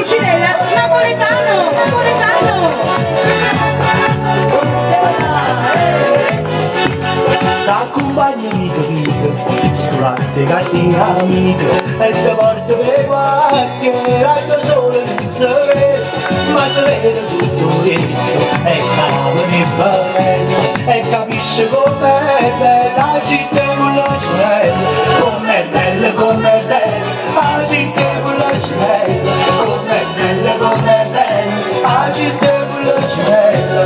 Pulcinella, napoletano, napoletano. T'accompagni amico, sull'arte casina amico, e ti porto per quartiere, io solo non sapere, ma se vede tutto questo, e sarà per foresta, e capisce com'è bella la città con la cielo, com'è bella, la città con la cielo, com'è bella, la città con la cielo,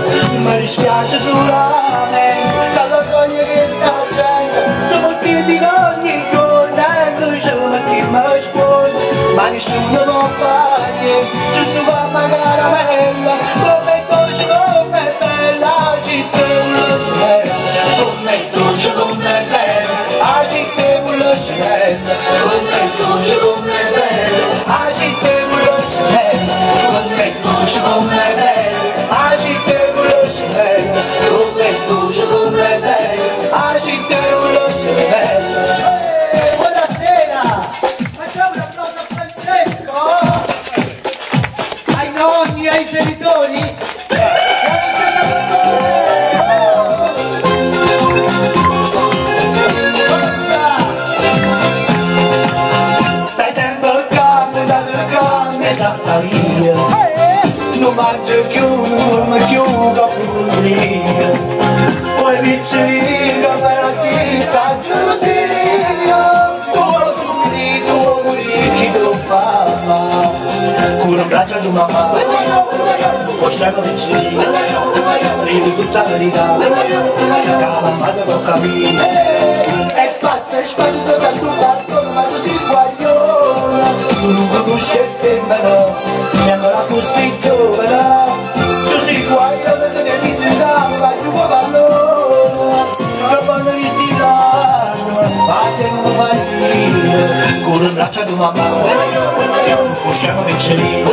mi dispiace solamente, la vergogna che sta facendo, siamo tutti ogni giorno, e noi ci mettiamo a scuola, ma nessuno può fare niente, giusto qua magari a bella, come dolce, come bella, la città con la cielo, come dolce, come bella, la città con la cielo, come dolce, come bella, la città con la cielo, come dolce, come bella, la città con la cielo, come dolce, come bella, la città con la cielo. Buonasera! Facciamo un applauso a Francesco! Ai nonni, ai genitori! Stai sempre calmo, da via. Non mangio più, non mi chiudo più via. Poi piccerino per chi sta giusia. Tu muri, tu papà. Cura un braccio di mamma. Poi scendo vicino. Ridi tutta la verità. Che la mamma devo capire. E passa e spazio da sul balcone, ma così guagliona. Tu non conoscete me no, e allora così giovane. Tu sei guagliona che mi sembrava più pallone. Che vanno in stilano, ma te non va dire. Con un braccio di mamma, usciamo vicini.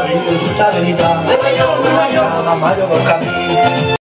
Ridi tutta la verità. Che la mamma devo capire.